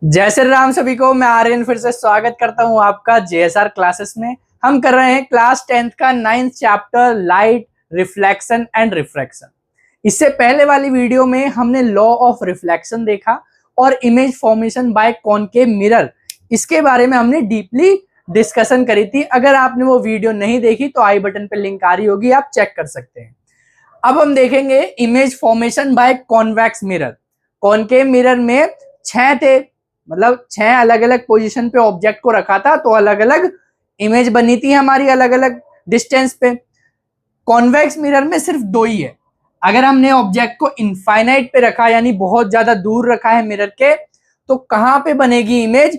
जय श्री राम सभी को। मैं आर्यन फिर से स्वागत करता हूं आपका जेएसआर क्लासेस में। हम कर रहे हैं क्लास 10th का 9th chapter light reflection and refraction. इससे पहले वाली वीडियो में हमने लॉ ऑफ रिफ्लेक्शन देखा और image formation by concave mirror, इसके बारे में हमने डीपली डिस्कशन करी थी। अगर आपने वो वीडियो नहीं देखी तो आई बटन पे लिंक आ रही होगी, आप चेक कर सकते हैं। अब हम देखेंगे image formation by convex mirror. Concave mirror में 6 थे, मतलब 6 अलग अलग पोजीशन पे ऑब्जेक्ट को रखा था, तो अलग अलग इमेज बनी थी हमारी अलग अलग डिस्टेंस पे। कॉन्वेक्स मिरर में सिर्फ 2 ही है। अगर हमने ऑब्जेक्ट को इनफाइनाइट पे रखा, यानी बहुत ज्यादा दूर रखा है मिरर के, तो कहां पे बनेगी इमेज?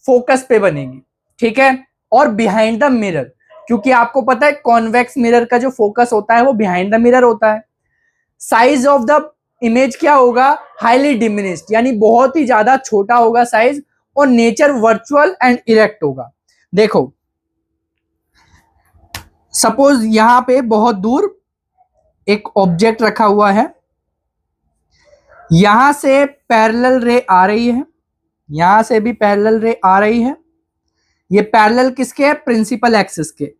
फोकस पे बनेगी, ठीक है। और बिहाइंड द मिरर, क्योंकि आपको पता है कॉन्वेक्स मिरर का जो फोकस होता है वो बिहाइंड द मिरर होता है। साइज ऑफ द इमेज क्या होगा? हाईली डिमिनिश्ड, यानी बहुत ही ज्यादा छोटा होगा साइज, और नेचर वर्चुअल एंड इरेक्ट होगा। देखो सपोज यहां पे बहुत दूर एक ऑब्जेक्ट रखा हुआ है, यहां से पैरेलल रे आ रही है, यहां से भी पैरेलल रे आ रही है। ये पैरेलल किसके है? प्रिंसिपल एक्सिस के।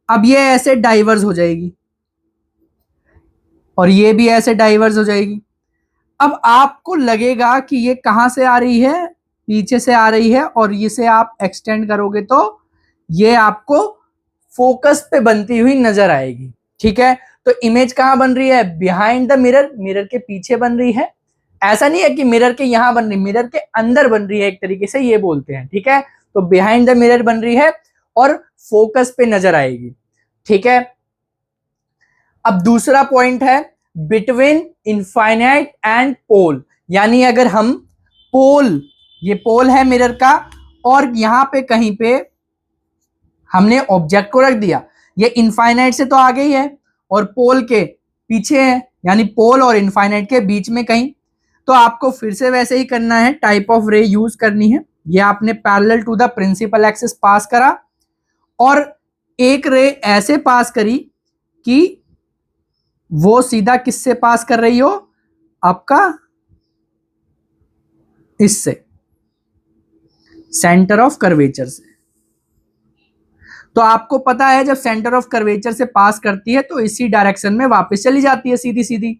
अब ये ऐसे डाइवर्ज हो जाएगी और ये भी ऐसे डाइवर्ज हो जाएगी। अब आपको लगेगा कि ये कहां से आ रही है? पीछे से आ रही है, और इसे आप एक्सटेंड करोगे तो ये आपको फोकस पे बनती हुई नजर आएगी, ठीक है। तो इमेज कहां बन रही है? बिहाइंड द मिरर, मिरर के पीछे बन रही है। ऐसा नहीं है कि मिरर के यहां बन रही, मिरर के अंदर बन रही है, एक तरीके से ये बोलते हैं, ठीक है। तो बिहाइंड द मिरर बन रही है और फोकस पे नजर आएगी, ठीक है। अब दूसरा पॉइंट है बिटवीन इनफाइनाइट एंड पोल, यानी अगर हम पोल, ये पोल है मिरर का, और यहां पे कहीं पे हमने ऑब्जेक्ट को रख दिया, ये इनफाइनाइट से तो आगे ही है और पोल के पीछे है, यानी पोल और इनफाइनाइट के बीच में कहीं। तो आपको फिर से वैसे ही करना है, टाइप ऑफ रे यूज करनी है। ये आपने parallel to the principal axis pass करा, और एक रे ऐसे पास करी कि वो सीधा किससे पास कर रही हो? आपका इससे, सेंटर ऑफ कर्वेचर से। तो आपको पता है जब सेंटर ऑफ कर्वेचर से पास करती है तो इसी डायरेक्शन में वापस चली जाती है सीधी सीधी,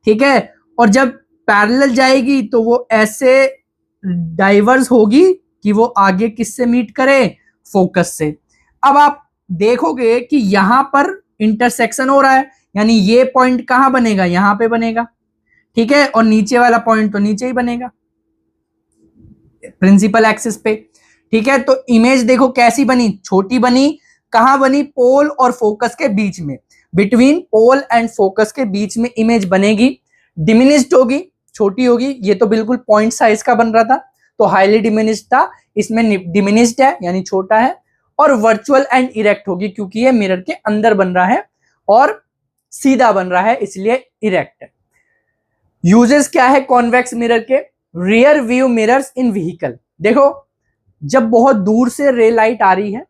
ठीक है। और जब पैरेलल जाएगी तो वो ऐसे डाइवर्स होगी कि वो आगे किससे मीट करे? फोकस से। अब आप देखोगे कि यहां पर इंटरसेक्शन हो रहा है, यानी ये पॉइंट कहां बनेगा? यहां पे बनेगा, ठीक है। और नीचे वाला पॉइंट तो नीचे ही बनेगा, प्रिंसिपल एक्सिस पे, ठीक है। तो इमेज देखो कैसी बनी, छोटी बनी। कहां बनी? पोल और फोकस के बीच में, बिटवीन पोल एंड फोकस के बीच में इमेज बनेगी। डिमिनिश्ड होगी, छोटी होगी। ये तो बिल्कुल पॉइंट साइज का बन रहा था, तो हाईली डिमिनिश्ड था, इसमें डिमिनिश्ड है यानी छोटा है। और वर्चुअल एंड इरेक्ट होगी, क्योंकि ये मिरर के अंदर बन रहा है और सीधा बन रहा है, इसलिए इरेक्ट है। यूजेस क्या है कॉन्वेक्स मिरर के? Rear view mirrors in vehicle. देखो जब बहुत दूर से रे लाइट आ रही है,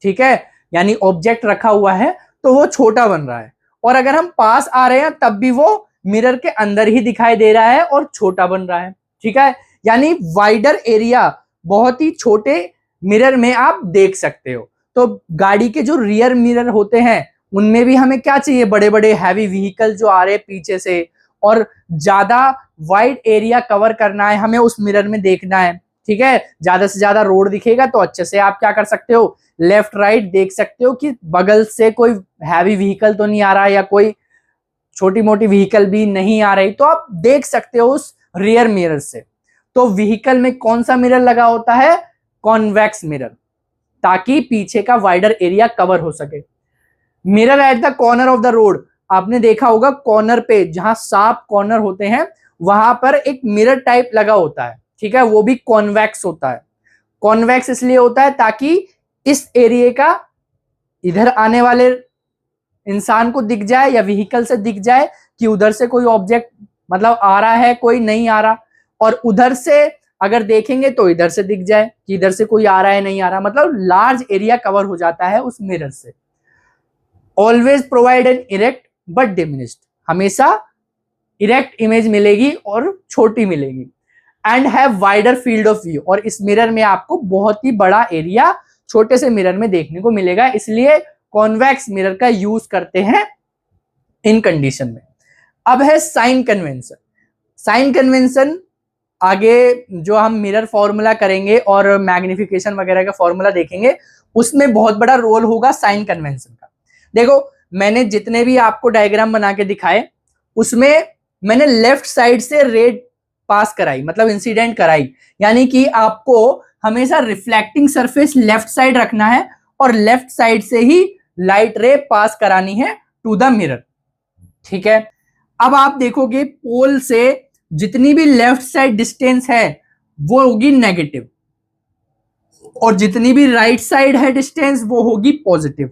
ठीक है, यानी ऑब्जेक्ट रखा हुआ है, तो वो छोटा बन रहा है, और अगर हम पास आ रहे हैं तब भी वो मिरर के अंदर ही दिखाई दे रहा है और छोटा बन रहा है, ठीक है। यानी वाइडर एरिया, बहुत ही छोटे मिरर में आप देख सकते हो। तो गाड़ी के जो रियर मिरर होते हैं उनमें भी हमें क्या चाहिए? बड़े बड़े हैवी व्हीकल जो आ रहे हैं पीछे से, और ज्यादा वाइड एरिया कवर करना है हमें, उस मिरर में देखना है, ठीक है। ज्यादा से ज्यादा रोड दिखेगा तो अच्छे से आप क्या कर सकते हो? लेफ्ट राइट देख सकते हो कि बगल से कोई हैवी व्हीकल तो नहीं आ रहा है, या कोई छोटी मोटी व्हीकल भी नहीं आ रही, तो आप देख सकते हो उस रियर मिरर से। तो व्हीकल में कौन सा मिरर लगा होता है? कॉन्वेक्स मिरर, ताकि पीछे का वाइडर एरिया कवर हो सके। Mirror at the corner of the road, आपने देखा होगा कॉर्नर पे जहां शार्प कॉर्नर होते हैं वहां पर एक मिरर टाइप लगा होता है, ठीक है, वो भी कॉन्वेक्स होता है। कॉन्वेक्स इसलिए होता है ताकि इस एरिया का इधर आने वाले इंसान को दिख जाए या व्हीकल से दिख जाए कि उधर से कोई ऑब्जेक्ट मतलब आ रहा है, कोई नहीं आ रहा, और उधर से अगर देखेंगे तो इधर से दिख जाए कि इधर से कोई आ रहा है नहीं आ रहा, मतलब लार्ज एरिया कवर हो जाता है उस मिरर से। Always provide an erect but diminished, हमेशा इरेक्ट इमेज मिलेगी और छोटी मिलेगी। And have wider field of view, और इस मिरर में आपको बहुत ही बड़ा एरिया छोटे से मिरर में देखने को मिलेगा, इसलिए कॉन्वेक्स मिरर का यूज करते हैं इन कंडीशन में। अब है साइन कन्वेंशन। साइन कन्वेंशन आगे जो हम मिरर फॉर्मूला करेंगे और मैग्निफिकेशन वगैरह का फॉर्मूला देखेंगे, उसमें बहुत बड़ा रोल होगा साइन कन्वेंशन का। देखो मैंने जितने भी आपको डायग्राम बना के दिखाए उसमें मैंने लेफ्ट साइड से रेड पास कराई, मतलब इंसिडेंट कराई, यानी कि आपको हमेशा रिफ्लेक्टिंग सरफेस लेफ्ट साइड रखना है और लेफ्ट साइड से ही लाइट रे पास करानी है टू द मिरर। ठीक है, अब आप देखोगे पोल से जितनी भी लेफ्ट साइड डिस्टेंस है वो होगी नेगेटिव, और जितनी भी राइट साइड है डिस्टेंस वो होगी पॉजिटिव।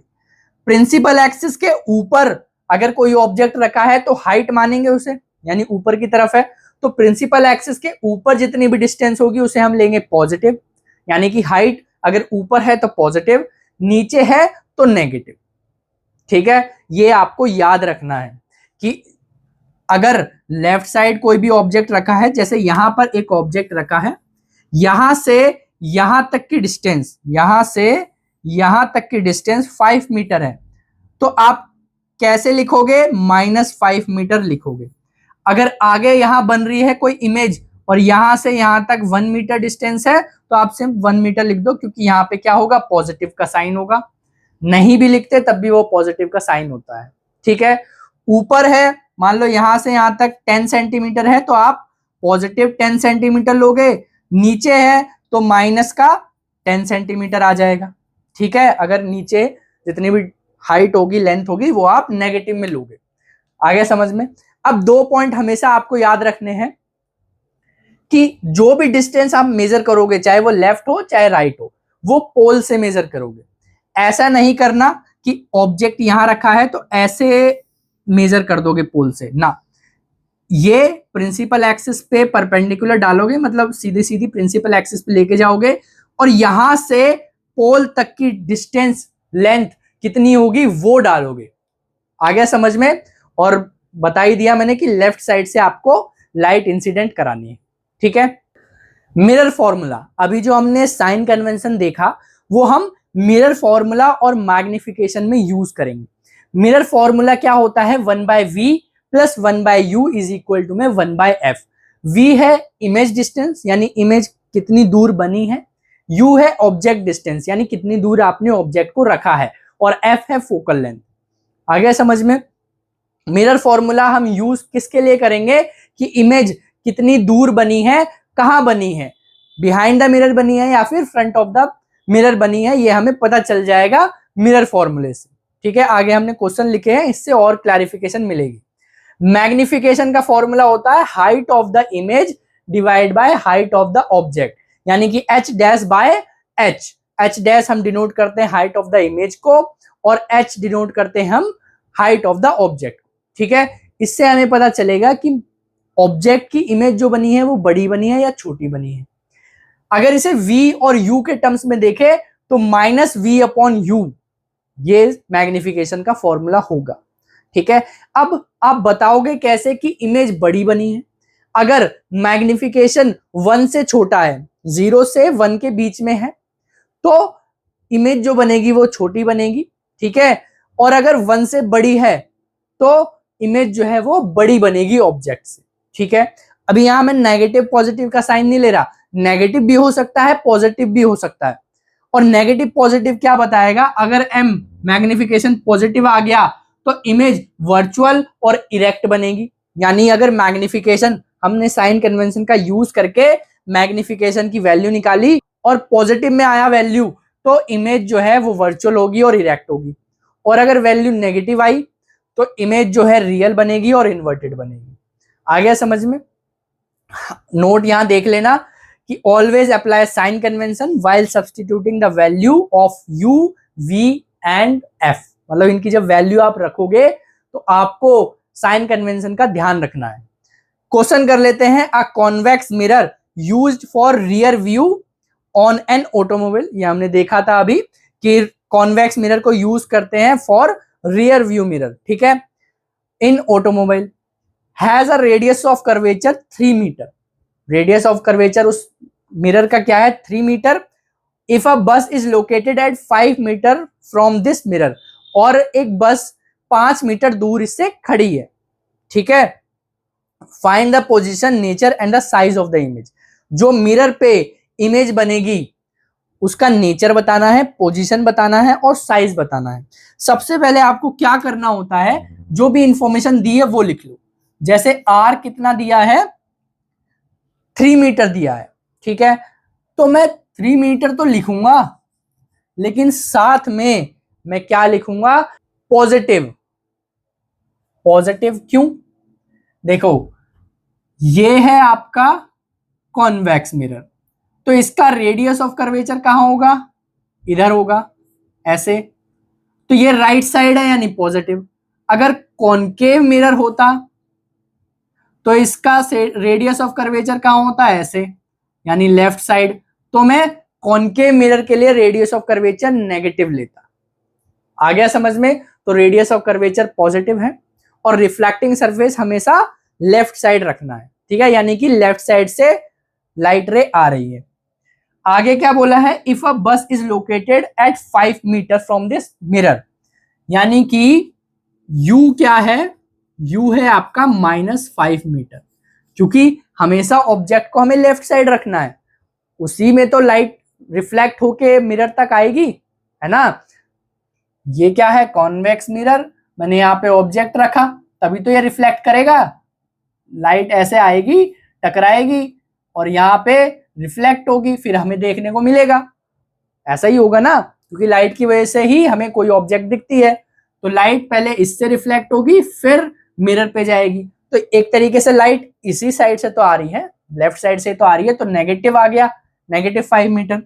प्रिंसिपल एक्सिस के ऊपर अगर कोई ऑब्जेक्ट रखा है तो हाइट मानेंगे उसे, यानी ऊपर की तरफ है, तो प्रिंसिपल एक्सिस के ऊपर जितनी भी डिस्टेंस होगी उसे हम लेंगे पॉजिटिव, यानी कि हाइट अगर ऊपर है तो पॉजिटिव, नीचे है तो नेगेटिव। ठीक है, ये आपको याद रखना है कि अगर लेफ्ट साइड कोई भी ऑब्जेक्ट रखा है, जैसे यहां पर एक ऑब्जेक्ट रखा है, यहां से यहां तक की डिस्टेंस, यहां से यहां तक की डिस्टेंस 5 मीटर है, तो आप कैसे लिखोगे? -5 मीटर लिखोगे। अगर आगे यहां बन रही है कोई इमेज और यहां से यहां तक 1 मीटर डिस्टेंस है तो आप सिर्फ 1 मीटर लिख दो, क्योंकि यहां पे क्या होगा? पॉजिटिव का साइन होगा। नहीं भी लिखते तब भी वो पॉजिटिव का साइन होता है। ठीक है, ऊपर है, मान लो यहां से यहां तक 10 सेंटीमीटर है तो आप पॉजिटिव 10 सेंटीमीटर लोगे, नीचे है तो माइनस का 10 सेंटीमीटर आ जाएगा। ठीक है, अगर नीचे जितनी भी हाइट होगी, लेंथ होगी, वो आप नेगेटिव में लोगे। आगे समझ में? अब 2 पॉइंट हमेशा आपको याद रखने हैं कि जो भी डिस्टेंस आप मेजर करोगे, चाहे वो लेफ्ट हो चाहे राइट हो, वो पोल से मेजर करोगे। ऐसा नहीं करना कि ऑब्जेक्ट यहां रखा है तो ऐसे मेजर कर दोगे पोल से ना, ये प्रिंसिपल एक्सिस पे परपेंडिकुलर डालोगे, मतलब सीधी सीधी प्रिंसिपल एक्सिस पे लेके जाओगे, और यहां से पोल तक की डिस्टेंस, लेंथ कितनी होगी वो डालोगे। आ गया समझ में? और बता ही दिया मैंने कि लेफ्ट साइड से आपको लाइट इंसिडेंट करानी है। ठीक है, मिरर फॉर्मूला, अभी जो हमने साइन कन्वेंशन देखा वो हम मिरर फॉर्मूला और मैग्निफिकेशन में यूज करेंगे। मिरर फॉर्मूला क्या होता है? 1/v plus 1/u is equal to में 1/f। v है इमेज डिस्टेंस, यानी इमेज कितनी दूर बनी है, u है ऑब्जेक्ट डिस्टेंस, यानी कितनी दूर आपने ऑब्जेक्ट को रखा है, और f है फोकल लेंथ। आ गया समझ में? मिरर फॉर्मूला हम यूज किसके लिए करेंगे? कि इमेज कितनी दूर बनी है, कहां बनी है, बिहाइंड द मिरर बनी है या फिर फ्रंट ऑफ द मिरर बनी है, ये हमें पता चल जाएगा मिरर फॉर्मूले से। ठीक है, आगे हमने क्वेश्चन लिखे हैं, इससे और क्लैरिफिकेशन मिलेगी। मैग्निफिकेशन का फॉर्मूला होता है height of the image divide by height of the object, यानी कि h dash by h। h dash हम डिनोट करते हैं हाइट ऑफ द इमेज को, और h डिनोट करते हैं हम हाइट ऑफ द ऑब्जेक्ट। ठीक है, इससे हमें पता चलेगा कि ऑब्जेक्ट की इमेज जो बनी है वो बड़ी बनी है या छोटी बनी है। अगर इसे v और u के टर्म्स में देखें तो -v/u ये मैग्निफिकेशन का फॉर्मूला होगा। ठीक है, अब आप बताओगे कैसे कि इमेज बड़ी बनी है? अगर मैग्निफिकेशन 1 से छोटा है, 0 से 1 के बीच में है, तो इमेज जो बनेगी वो छोटी बनेगी। ठीक है, और अगर 1 से बड़ी है तो इमेज जो है वो बड़ी बनेगी ऑब्जेक्ट से। ठीक है, अभी यहां मैं नेगेटिव पॉजिटिव का साइन नहीं ले रहा, नेगेटिव भी हो सकता है पॉजिटिव भी हो सकता है। और नेगेटिव पॉजिटिव क्या बताएगा? अगर m मैग्निफिकेशन पॉजिटिव आ गया तो इमेज वर्चुअल और इरेक्ट बनेगी, यानी अगर मैग्निफिकेशन हमने साइन कन्वेंशन का यूज करके मैग्निफिकेशन की वैल्यू निकाली और पॉजिटिव में आया वैल्यू, तो इमेज जो है वो वर्चुअल होगी और इरेक्ट होगी, और अगर वैल्यू नेगेटिव आई तो इमेज जो है रियल बनेगी और इन्वर्टेड बनेगी। आ गया समझ में? नोट यहां देख लेना कि always apply sign convention while substituting the value of u, v and f। मतलब इनकी जब वैल्यू आप रखोगे तो आपको साइन कन्वेंशन का ध्यान रखना है। क्वेश्चन कर लेते हैं। A convex mirror used for rear view on an automobile, ये हमने देखा था अभी कि कॉन्वेक्स मिरर को यूज करते हैं फॉर रियर व्यू मिरर। ठीक है, in automobile has a radius of curvature 3 metre, radius of curvature उस मिरर का क्या है 3 metre. If a bus is located at 5 metre from this mirror, और एक बस 5 मीटर दूर इससे खड़ी है, ठीक है। Find the position, nature and the size of the image. जो मिरर पे इमेज बनेगी उसका नेचर बताना है, पोजीशन बताना है और साइज बताना है। सबसे पहले आपको क्या करना होता है, जो भी इंफॉर्मेशन दी है वो लिख लो। जैसे आर कितना दिया है 3 मीटर दिया है, ठीक है, तो मैं 3 मीटर तो लिखूंगा, लेकिन साथ में मैं क्या लिखूंगा, पॉजिटिव। पॉजिटिव क्यों, देखो ये है आपका कॉन्वेक्स मिरर, तो इसका रेडियस ऑफ कर्वेचर कहां होगा, इधर होगा ऐसे, तो ये राइट साइड है यानी पॉजिटिव। अगर कॉनकेव मिरर होता तो इसका रेडियस ऑफ कर्वेचर कहां होता है, ऐसे, यानी लेफ्ट साइड, तो मैं कॉनकेव मिरर के लिए रेडियस ऑफ कर्वेचर नेगेटिव लेता। आ गया समझ में, तो रेडियस ऑफ कर्वेचर पॉजिटिव है और रिफ्लेक्टिंग सरफेस हमेशा लेफ्ट साइड रखना है, ठीक है, यानी कि लेफ्ट साइड से लाइट रे आ रही है। आगे क्या बोला है, if a bus is located at 5 metre from this mirror, यानी कि u क्या है, u है आपका -5 मीटर, क्योंकि हमेशा ऑब्जेक्ट को हमें लेफ्ट साइड रखना है, उसी में तो लाइट रिफ्लेक्ट होके मिरर तक आएगी, है ना। ये क्या है, कॉन्वेक्स मिरर, मैंने यहाँ पे ऑब्जेक्ट रखा तभी तो ये रिफ्लेक्ट करेगा, लाइट ऐसे आएगी टकराएगी और यहाँ पे रिफ्लेक्ट होगी, फिर हमें देखने को मिलेगा, ऐसा ही होगा ना, क्योंकि लाइट की वजह से ही हमें कोई ऑब्जेक्ट दिखती है। तो लाइट पहले इससे रिफ्लेक्ट होगी फिर मिरर पे जाएगी, तो एक तरीके से लाइट इसी साइड से तो आ रही है, लेफ्ट साइड से तो आ रही है, तो नेगेटिव आ गया, -5 मीटर,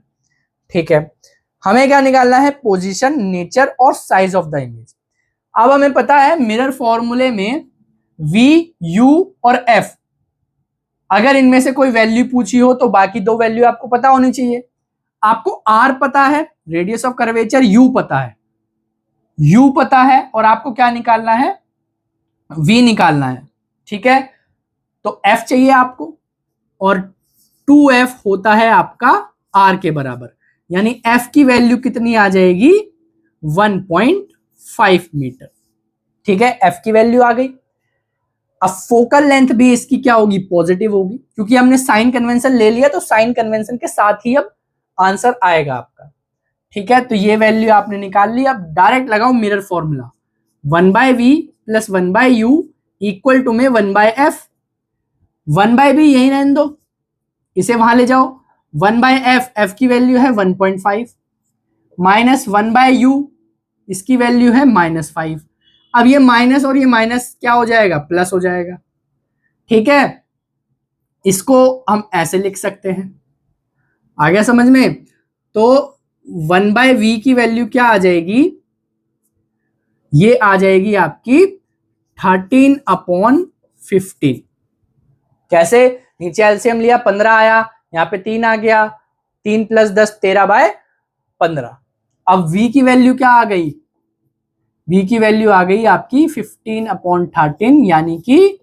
ठीक है। हमें क्या निकालना है, पोजीशन, नेचर और साइज ऑफ द इमेज। अब हमें पता है मिरर फॉर्मूले में V, U और F, अगर इनमें से कोई वैल्यू पूछी हो तो बाकी दो वैल्यू आपको पता होनी चाहिए। आपको R पता है, रेडियस ऑफ कर्वेचर, U पता है, U पता है, और आपको क्या निकालना है, V निकालना है, ठीक है। तो F चाहिए आपको, और 2F होता है आपका R के बराबर, यानी F की वैल्यू कितनी आ जाएगी, 1.5 मीटर, ठीक है, F की वैल्यू आ गई। अब फोकल लेंथ भी इसकी क्या होगी, पॉजिटिव होगी, क्योंकि हमने साइन कन्वेंशन ले लिया, तो साइन कन्वेंशन के साथ ही अब आंसर आएगा आपका, ठीक है। तो ये वैल्यू आपने निकाल ली। अब डायरेक्ट लगाओ mirror formula, 1/v + 1/u equal to में 1/f, 1/b यही रहने दो, इसे वहां ले जाओ, 1/f, f की वैल्यू है 1.5 माइनस 1/u, इसकी वैल्यू है -5। अब ये माइनस और ये माइनस क्या हो जाएगा, प्लस हो जाएगा, ठीक है। इसको हम ऐसे लिख सकते हैं, आ गया समझ में। तो 1/v की वैल्यू क्या आ जाएगी, ये आ जाएगी आपकी 13/15। कैसे, नीचे एलसीएम लिया 15 आया, यहाँ पे 3 आ गया, 3 + 10 13/15। अब v की वैल्यू क्या आ गई, v की वैल्यू आ गई आपकी 15/13, यानी कि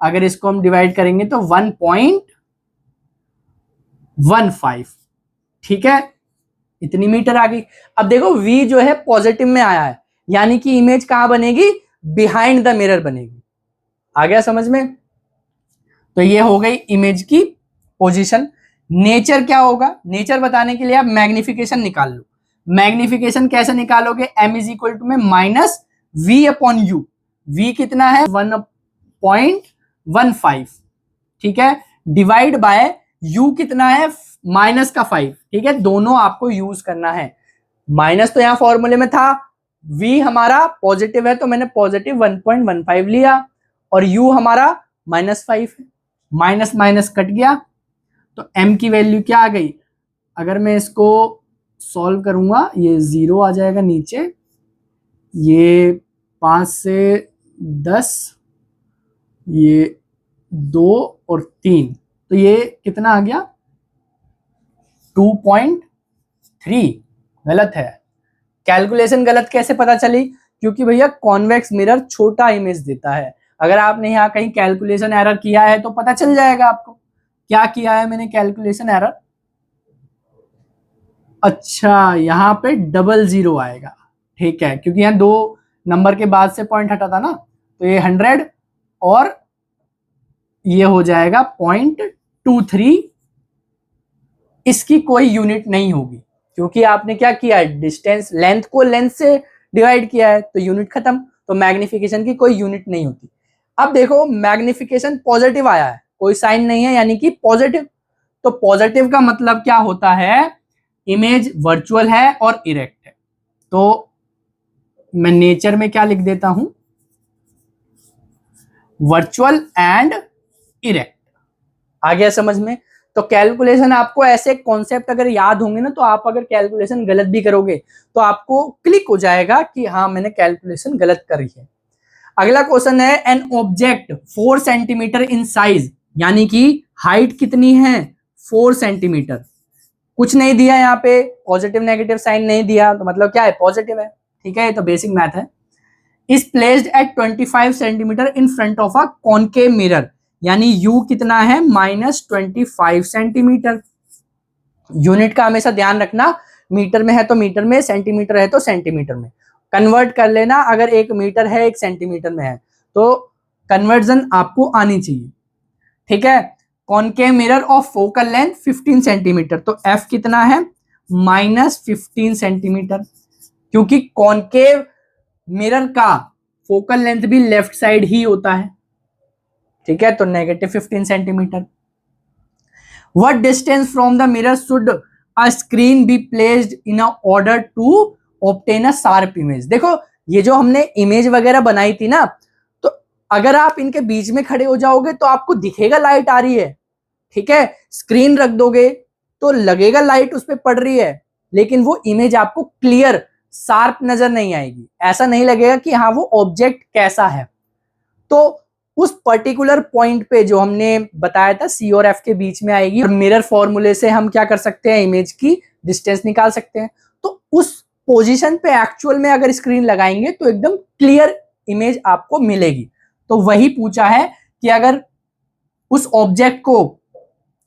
अगर इसको हम डिवाइड करेंगे तो 1.15, ठीक है, इतनी मीटर आ गई। अब देखो v जो है पॉजिटिव में आया है, यानी कि इमेज कहां बनेगी, बिहाइंड द मिरर बनेगी, आ गया समझ में। तो ये हो गई इमेज की पोजीशन। नेचर क्या होगा, नेचर बताने के लिए आप मैग्निफिकेशन निकाल लो। मैग्निफिकेशन कैसे निकालोगे, m = में -v/u, v कितना है 1.15, ठीक है, डिवाइड बाय u कितना है -5, ठीक है, दोनों आपको यूज करना है। माइनस तो यहां फॉर्मूले में था, v हमारा पॉजिटिव है तो मैंने पॉजिटिव 1.15 लिया, और u हमारा -5 है, माइनस माइनस कट गया, तो m की वैल्यू क्या आ गई, अगर मैं इसको सॉल्व करूंगा ये 0 आ जाएगा नीचे, ये 5 से 10, ये 2 और 3, तो ये कितना आ गया 2.3, गलत है। कैलकुलेशन गलत कैसे पता चली, क्योंकि भैया कॉन्वेक्स मिरर छोटा इमेज देता है, अगर आपने यहाँ कहीं कैलकुलेशन एरर किया है तो पता चल जाएगा आपको। क्या किया है मैंने कैलकुलेशन एरर? अच्छा, यहाँ पे 00 आएगा, ठीक है, क्योंकि यहाँ 2 नंबर के बाद से पॉइंट हटा था ना, तो ये 100 और ये हो जाएगा 0.23। इसकी कोई यूनिट नहीं होगी, क्योंकि आपने क्या किया है, डिस्टेंस लेंथ को लेंथ से डिवाइड किया है, तो यूनिट खत्म। तो मैग्निफिकेशन की कोई यूनिट नहीं होती। अब देखो मैग्निफिकेशन पॉजिटिव आया है, कोई साइन नहीं है, यानी कि पॉजिटिव। तो पॉजिटिव का मतलब क्या होता है, इमेज वर्चुअल है और इरेक्ट है। तो मैं नेचर में क्या लिख देता हूं, वर्चुअल एंड इरेक्ट। आ गया समझ में? तो कैलकुलेशन आपको ऐसे कॉन्सेप्ट अगर याद होंगे ना, तो आप अगर कैलकुलेशन गलत भी करोगे तो आपको क्लिक हो जाएगा कि हाँ मैंने कैलकुलेशन गलत करी है। अगला क्वेश्चन है, an object 4 centimetre in size, यानी कि हाइट कितनी है, 4 सेंटीमीटर। कुछ नहीं दिया यहाँ पे, पॉजिटिव नेगेटिव साइन नहीं दिया, तो मतलब क्या है, पॉजिटिव है, ठीक है, ये तो बेसिक मैथ है। Is placed at 25 centimetre in front of a concave mirror, यानी यू कितना है, -25 सेंटीमीटर। यूनिट का हमेशा ध्यान रखना, मीटर में है तो मीटर में, सेंटीमीटर है तो सेंटीमीटर में कन्वर्ट कर लेना। अगर 1 मीटर है 1 सेंटीमीटर में है तो कन्वर्जन आपको आनी चाहिए, ठीक है। Concave mirror of focal length 15 centimetre, तो एफ कितना है, -15 सेंटीमीटर, क्योंकि कॉनकेव मिरर का फोकल लेंथ भी लेफ्ट साइड ही होता है, ठीक है, तो -15 centimetre. What distance from the mirror should a screen be placed in order to obtain a sharp image. देखो ये जो हमने इमेज वगैरह बनाई थी ना, तो अगर आप इनके बीच में खड़े हो जाओगे तो आपको दिखेगा लाइट आ रही है, ठीक है। स्क्रीन रख दोगे तो लगेगा लाइट उस पर पड़ रही है, लेकिन वो इमेज आपको क्लियर शार्प नजर नहीं आएगी, ऐसा नहीं लगेगा कि हाँ वो ऑब्जेक्ट कैसा है। तो उस पर्टिकुलर पॉइंट पे जो हमने बताया था सी और एफ के बीच में आएगी, और मिरर फॉर्मूले से हम क्या कर सकते हैं, इमेज की डिस्टेंस निकाल सकते हैं। तो उस पोजीशन पे एक्चुअल में अगर स्क्रीन लगाएंगे तो एकदम क्लियर इमेज आपको मिलेगी। तो वही पूछा है कि अगर उस ऑब्जेक्ट को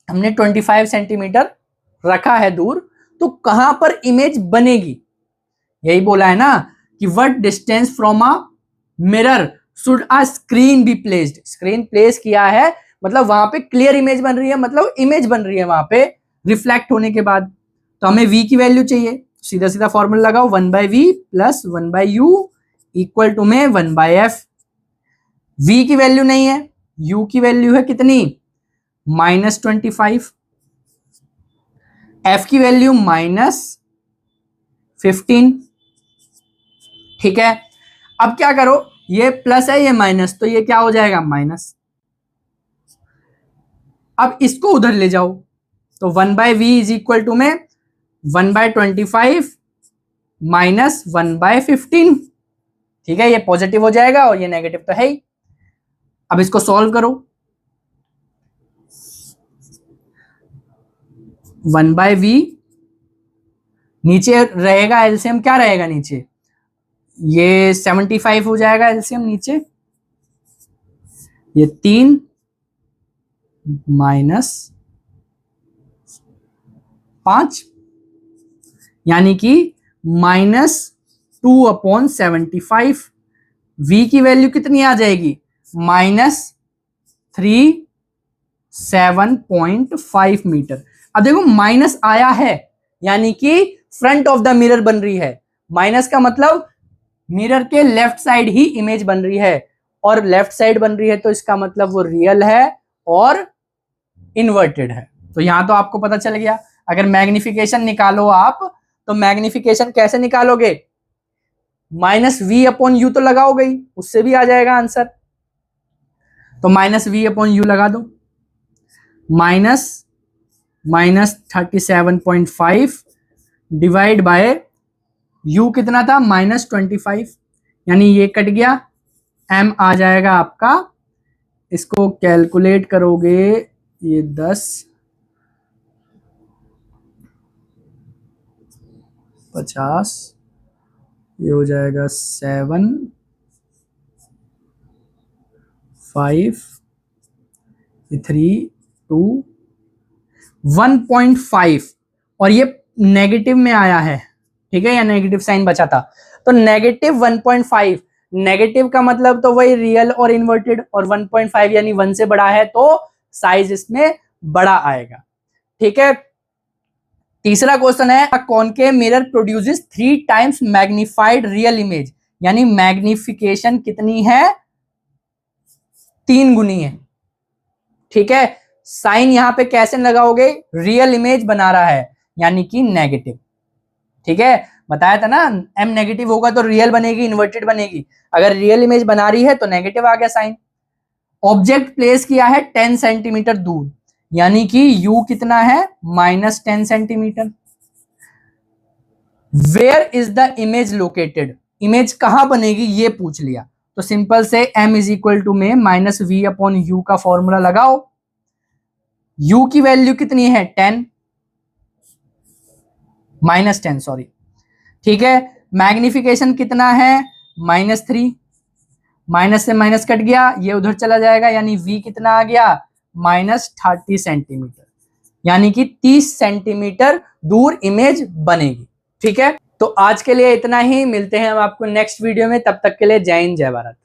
हमने 25 सेंटीमीटर रखा है दूर, तो कहां पर इमेज बनेगी, यही बोला है ना कि what distance from a mirror should a screen be placed. Screen place किया है मतलब वहां पे क्लियर इमेज बन रही है, मतलब इमेज बन रही है वहां पे रिफ्लेक्ट होने के बाद। तो हमें v की वैल्यू चाहिए, सीधा सीधा फॉर्मूला लगाओ, 1/v plus 1/u equal to में 1/f। v की वैल्यू नहीं है, u की वैल्यू है कितनी, -25, f की वैल्यू -15, ठीक है। अब क्या करो, ये प्लस है ये माइनस, तो ये क्या हो जाएगा, माइनस। अब इसको उधर ले जाओ, तो 1/v इज इक्वल टू में 1/25 माइनस 1/15, ठीक है, ये पॉजिटिव हो जाएगा और ये नेगेटिव तो है ही। अब इसको सॉल्व करो, 1/v नीचे रहेगा, एलसीएम क्या रहेगा नीचे, ये 75 हो जाएगा एलसीएम नीचे, ये 3 माइनस 5, यानी कि -2/75। v की वैल्यू कितनी आ जाएगी, -37.5 मीटर। अब देखो माइनस आया है, यानी कि फ्रंट ऑफ द मिरर बन रही है। माइनस का मतलब मिरर के लेफ्ट साइड ही इमेज बन रही है, और लेफ्ट साइड बन रही है तो इसका मतलब वो रियल है और इन्वर्टेड है। तो यहां तो आपको पता चल गया। अगर मैग्निफिकेशन निकालो आप, तो मैग्निफिकेशन कैसे निकालोगे, -v/u तो लगाओगे ही, उससे भी आ जाएगा आंसर। तो -v/u लगा दो, -37.5 डिवाइड बाय u कितना था, -25, यानी ये कट गया, m आ जाएगा आपका, इसको कैलकुलेट करोगे ये 10 50, ये हो जाएगा 7 5 3 2 1.5 और ये नेगेटिव में आया है, ठीक है, या नेगेटिव साइन बचा था, तो नेगेटिव 1.5, नेगेटिव का मतलब तो वही रियल और इन्वर्टेड, और 1.5 यानी 1 से बड़ा है तो साइज इसमें बड़ा आएगा, ठीक है। तीसरा क्वेश्चन है, concave mirror produces 3 times magnified real image, यानी मैग्निफिकेशन कितनी है, 3 गुनी है, ठीक है। साइन यहां पे कैसे लगाओगे, रियल इमेज बना रहा है यानी कि नेगेटिव, ठीक है, बताया था ना, एम नेगेटिव होगा तो रियल बनेगी, इन्वर्टेड बनेगी, अगर रियल इमेज बना रही है तो नेगेटिव आ गया साइन। ऑब्जेक्ट प्लेस किया है 10 सेंटीमीटर दूर, यानी कि u कितना है, -10 centimetre. Where is the image located, image कहां बनेगी ये पूछ लिया, तो सिंपल से m इज इक्वल टू में -v/u का फॉर्मूला लगाओ। u की वैल्यू कितनी है 10, -10 सॉरी, ठीक है। मैग्निफिकेशन कितना है -3, माइनस से माइनस कट गया, ये उधर चला जाएगा, यानी v कितना आ गया -30 सेंटीमीटर, यानी कि 30 सेंटीमीटर दूर इमेज बनेगी, ठीक है। तो आज के लिए इतना ही, मिलते हैं हम आपको नेक्स्ट वीडियो में, तब तक के लिए जय हिंद जय भारत।